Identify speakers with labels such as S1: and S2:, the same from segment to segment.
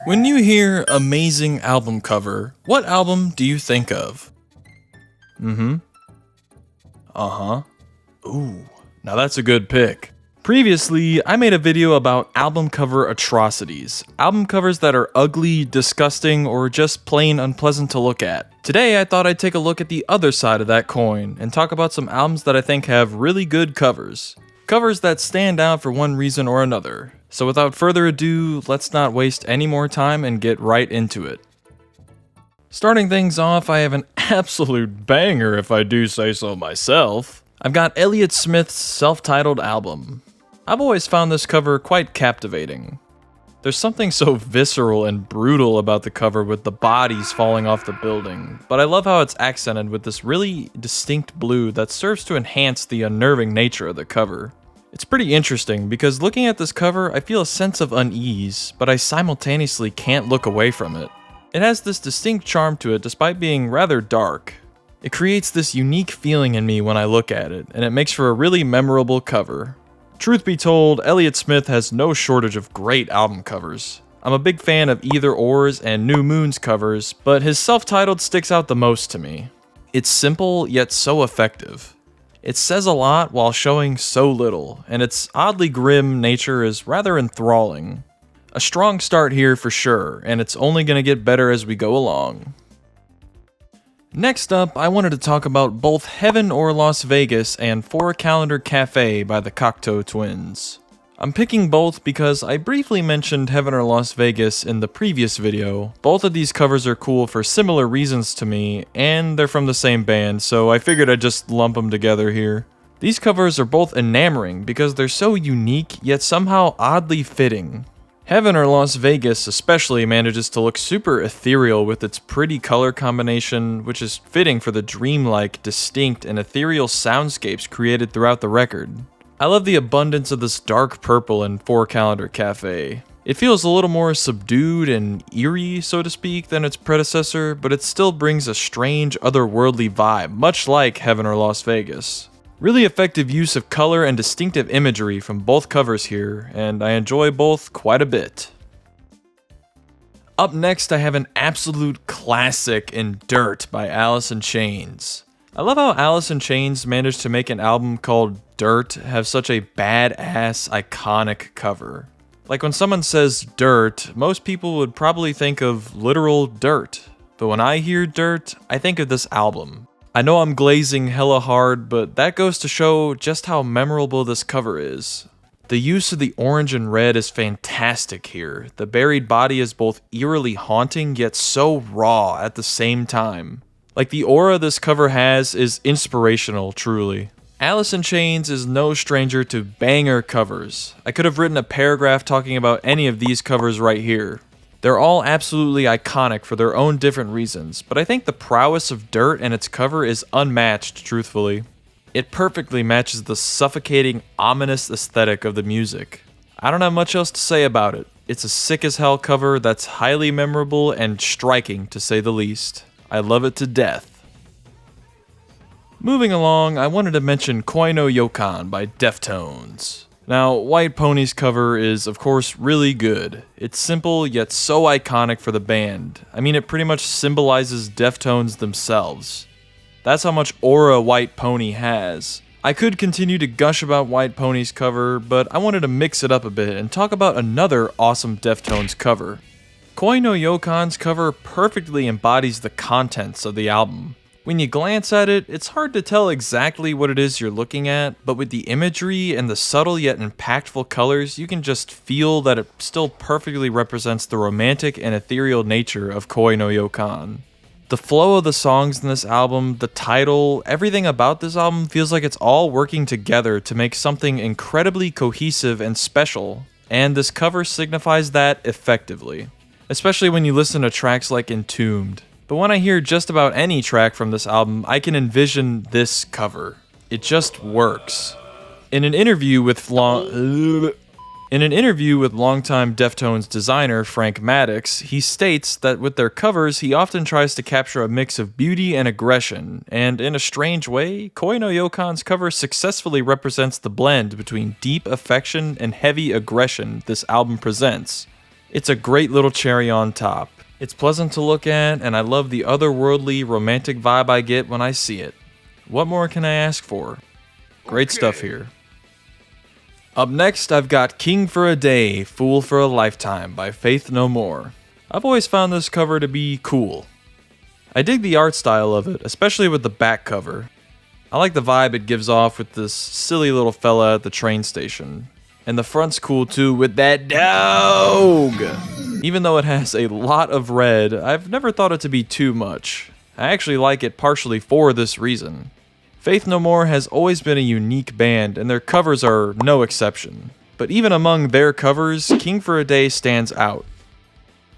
S1: When you hear amazing album cover, what album do you think of? Uh-huh. Ooh, now that's a good pick. Previously, I made a video about album cover atrocities. Album covers that are ugly, disgusting, or just plain unpleasant to look at. Today, I thought I'd take a look at the other side of that coin and talk about some albums that I think have really good covers. Covers that stand out for one reason or another. So without further ado, let's not waste any more time and get right into it. Starting things off, I have an absolute banger if I do say so myself. I've got Elliott Smith's self-titled album. I've always found this cover quite captivating. There's something so visceral and brutal about the cover with the bodies falling off the building, but I love how it's accented with this really distinct blue that serves to enhance the unnerving nature of the cover. It's pretty interesting because looking at this cover, I feel a sense of unease, but I simultaneously can't look away from it. It has this distinct charm to it despite being rather dark. It creates this unique feeling in me when I look at it, and it makes for a really memorable cover. Truth be told, Elliott Smith has no shortage of great album covers. I'm a big fan of Either Or's and New Moon's covers, but his self-titled sticks out the most to me. It's simple, yet so effective. It says a lot while showing so little, and its oddly grim nature is rather enthralling. A strong start here for sure, and it's only going to get better as we go along. Next up, I wanted to talk about both Heaven or Las Vegas and 4 Calendar Cafe by the Cocteau Twins. I'm picking both because I briefly mentioned Heaven or Las Vegas in the previous video. Both of these covers are cool for similar reasons to me, and they're from the same band, so I figured I'd just lump them together here. These covers are both enamoring because they're so unique, yet somehow oddly fitting. Heaven or Las Vegas especially manages to look super ethereal with its pretty color combination, which is fitting for the dreamlike, distinct, and ethereal soundscapes created throughout the record. I love the abundance of this dark purple in 4 Calendar Cafe. It feels a little more subdued and eerie, so to speak, than its predecessor, but it still brings a strange, otherworldly vibe, much like Heaven or Las Vegas. Really effective use of color and distinctive imagery from both covers here, and I enjoy both quite a bit. Up next, I have an absolute classic in Dirt by Alice in Chains. I love how Alice in Chains managed to make an album called Dirt have such a badass, iconic cover. Like when someone says dirt, most people would probably think of literal dirt, but when I hear Dirt, I think of this album. I know I'm glazing hella hard, but that goes to show just how memorable this cover is. The use of the orange and red is fantastic here. The buried body is both eerily haunting yet so raw at the same time. Like the aura this cover has is inspirational, truly. Alice in Chains is no stranger to banger covers. I could have written a paragraph talking about any of these covers right here. They're all absolutely iconic for their own different reasons, but I think the prowess of Dirt and its cover is unmatched, truthfully. It perfectly matches the suffocating, ominous aesthetic of the music. I don't have much else to say about it. It's a sick as hell cover that's highly memorable and striking, to say the least. I love it to death. Moving along, I wanted to mention Koi no Yokan by Deftones. Now, White Pony's cover is, of course, really good. It's simple, yet so iconic for the band. I mean, it pretty much symbolizes Deftones themselves. That's how much aura White Pony has. I could continue to gush about White Pony's cover, but I wanted to mix it up a bit and talk about another awesome Deftones cover. Koi no Yokan's cover perfectly embodies the contents of the album. When you glance at it, it's hard to tell exactly what it is you're looking at, but with the imagery and the subtle yet impactful colors, you can just feel that it still perfectly represents the romantic and ethereal nature of Koi no Yokan. The flow of the songs in this album, the title, everything about this album feels like it's all working together to make something incredibly cohesive and special, and this cover signifies that effectively. Especially when you listen to tracks like Entombed. But when I hear just about any track from this album, I can envision this cover. It just works. In an interview with longtime Deftones designer Frank Maddox, he states that with their covers, he often tries to capture a mix of beauty and aggression, and in a strange way, Koi no Yokan's cover successfully represents the blend between deep affection and heavy aggression this album presents. It's a great little cherry on top. It's pleasant to look at, and I love the otherworldly, romantic vibe I get when I see it. What more can I ask for? Great stuff here. Up next, I've got King for a Day, Fool for a Lifetime by Faith No More. I've always found this cover to be cool. I dig the art style of it, especially with the back cover. I like the vibe it gives off with this silly little fella at the train station. And the front's cool too with that dog! Even though it has a lot of red, I've never thought it to be too much. I actually like it partially for this reason. Faith No More has always been a unique band, and their covers are no exception. But even among their covers, King for a Day stands out.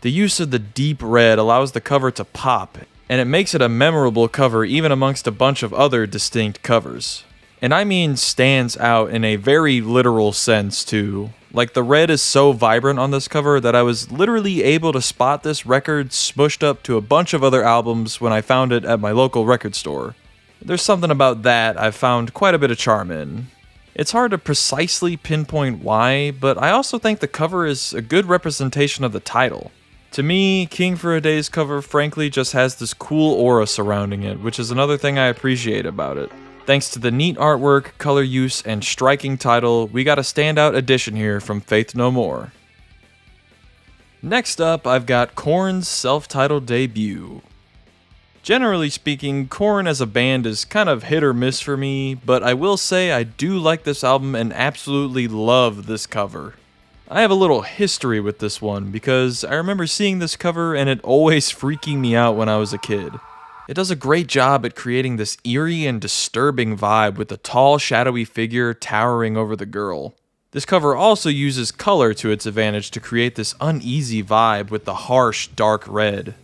S1: The use of the deep red allows the cover to pop, and it makes it a memorable cover even amongst a bunch of other distinct covers. And I mean stands out in a very literal sense too. Like the red is so vibrant on this cover that I was literally able to spot this record smushed up to a bunch of other albums when I found it at my local record store. There's something about that I've found quite a bit of charm in. It's hard to precisely pinpoint why, but I also think the cover is a good representation of the title. To me, King for a Day's cover frankly just has this cool aura surrounding it, which is another thing I appreciate about it. Thanks to the neat artwork, color use, and striking title, we got a standout addition here from Faith No More. Next up, I've got Korn's self-titled debut. Generally speaking, Korn as a band is kind of hit or miss for me, but I will say I do like this album and absolutely love this cover. I have a little history with this one because I remember seeing this cover and it always freaking me out when I was a kid. It does a great job at creating this eerie and disturbing vibe with the tall, shadowy figure towering over the girl. This cover also uses color to its advantage to create this uneasy vibe with the harsh, dark red.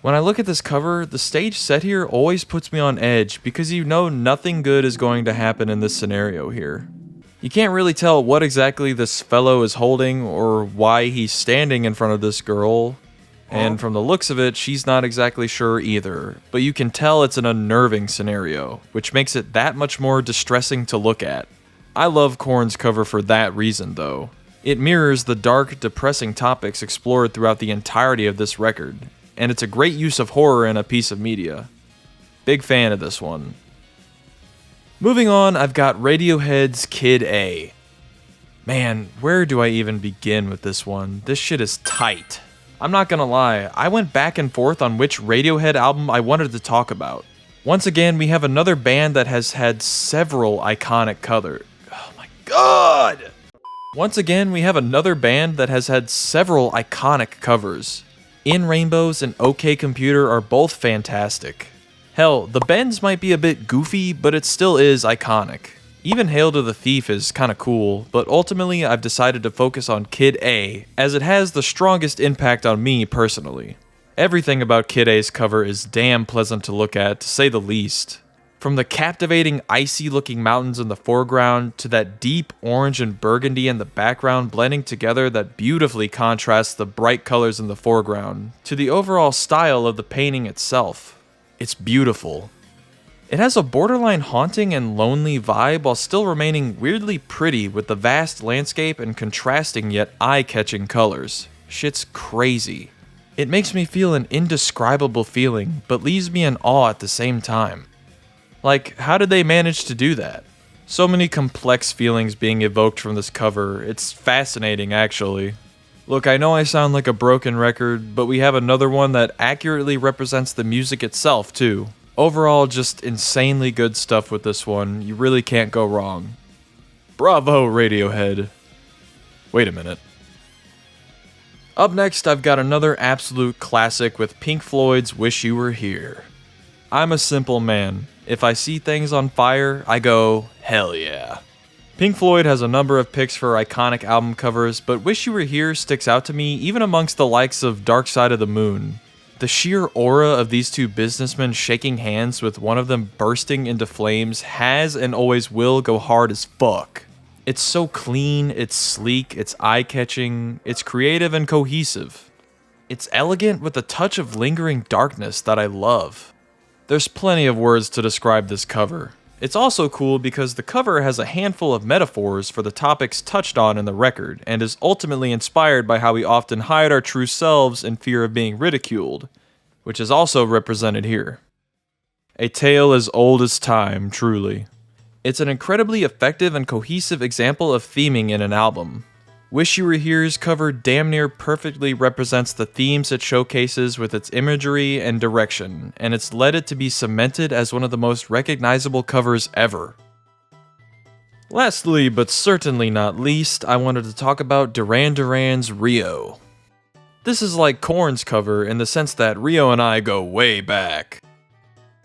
S1: When I look at this cover, the stage set here always puts me on edge because you know nothing good is going to happen in this scenario here. You can't really tell what exactly this fellow is holding or why he's standing in front of this girl. And from the looks of it, she's not exactly sure either. But you can tell it's an unnerving scenario, which makes it that much more distressing to look at. I love Korn's cover for that reason, though. It mirrors the dark, depressing topics explored throughout the entirety of this record. And it's a great use of horror in a piece of media. Big fan of this one. Moving on, I've got Radiohead's Kid A. Man, where do I even begin with this one? This shit is tight. I'm not gonna lie, I went back and forth on which Radiohead album I wanted to talk about. Once again, we have another band that has had several iconic covers. Oh my god! Once again, we have another band that has had several iconic covers. In Rainbows and OK Computer are both fantastic. Hell, the Bends might be a bit goofy, but it still is iconic. Even Hail to the Thief is kinda cool, but ultimately I've decided to focus on Kid A, as it has the strongest impact on me personally. Everything about Kid A's cover is damn pleasant to look at, to say the least. From the captivating icy looking mountains in the foreground, to that deep orange and burgundy in the background blending together that beautifully contrasts the bright colors in the foreground, to the overall style of the painting itself. It's beautiful. It has a borderline haunting and lonely vibe while still remaining weirdly pretty with the vast landscape and contrasting yet eye-catching colors. Shit's crazy. It makes me feel an indescribable feeling, but leaves me in awe at the same time. Like, how did they manage to do that? So many complex feelings being evoked from this cover, it's fascinating actually. Look, I know I sound like a broken record, but we have another one that accurately represents the music itself, too. Overall, just insanely good stuff with this one. You really can't go wrong. Bravo, Radiohead. Wait a minute. Up next, I've got another absolute classic with Pink Floyd's Wish You Were Here. I'm a simple man. If I see things on fire, I go, hell yeah. Pink Floyd has a number of picks for iconic album covers, but Wish You Were Here sticks out to me even amongst the likes of Dark Side of the Moon. The sheer aura of these two businessmen shaking hands with one of them bursting into flames has and always will go hard as fuck. It's so clean, it's sleek, it's eye-catching, it's creative and cohesive. It's elegant with a touch of lingering darkness that I love. There's plenty of words to describe this cover. It's also cool because the cover has a handful of metaphors for the topics touched on in the record, and is ultimately inspired by how we often hide our true selves in fear of being ridiculed, which is also represented here. A tale as old as time, truly. It's an incredibly effective and cohesive example of theming in an album. Wish You Were Here's cover damn near perfectly represents the themes it showcases with its imagery and direction, and it's led it to be cemented as one of the most recognizable covers ever. Lastly, but certainly not least, I wanted to talk about Duran Duran's Rio. This is like Korn's cover in the sense that Rio and I go way back.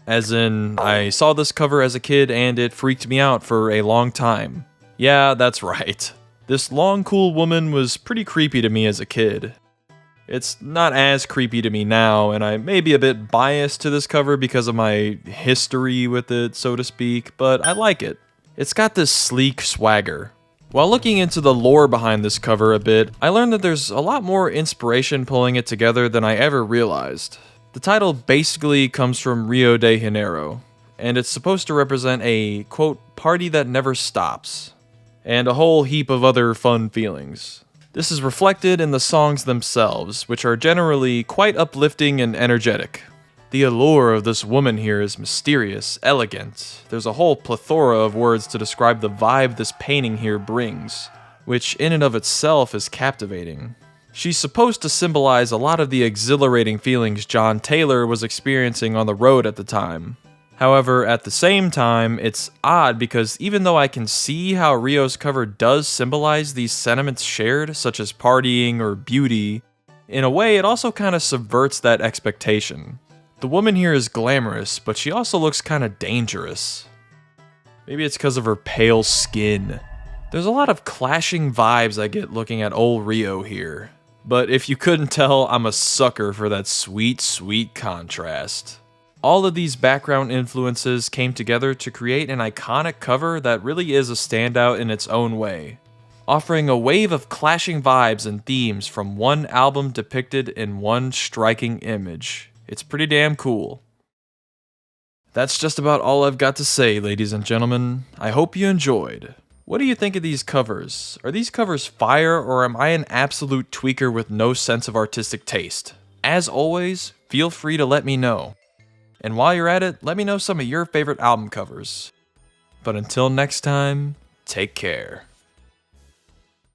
S1: As in, I saw this cover as a kid and it freaked me out for a long time. Yeah, that's right. This long, cool woman was pretty creepy to me as a kid. It's not as creepy to me now, and I may be a bit biased to this cover because of my history with it, so to speak, but I like it. It's got this sleek swagger. While looking into the lore behind this cover a bit, I learned that there's a lot more inspiration pulling it together than I ever realized. The title basically comes from Rio de Janeiro, and it's supposed to represent a, quote, party that never stops, and a whole heap of other fun feelings. This is reflected in the songs themselves, which are generally quite uplifting and energetic. The allure of this woman here is mysterious, elegant. There's a whole plethora of words to describe the vibe this painting here brings, which in and of itself is captivating. She's supposed to symbolize a lot of the exhilarating feelings John Taylor was experiencing on the road at the time. However, at the same time, it's odd because even though I can see how Rio's cover does symbolize these sentiments shared, such as partying or beauty, in a way it also kind of subverts that expectation. The woman here is glamorous, but she also looks kind of dangerous. Maybe it's because of her pale skin. There's a lot of clashing vibes I get looking at old Rio here. But if you couldn't tell, I'm a sucker for that sweet, sweet contrast. All of these background influences came together to create an iconic cover that really is a standout in its own way, offering a wave of clashing vibes and themes from one album depicted in one striking image. It's pretty damn cool. That's just about all I've got to say, ladies and gentlemen. I hope you enjoyed. What do you think of these covers? Are these covers fire, or am I an absolute tweaker with no sense of artistic taste? As always, feel free to let me know. And while you're at it, let me know some of your favorite album covers. But until next time, take care.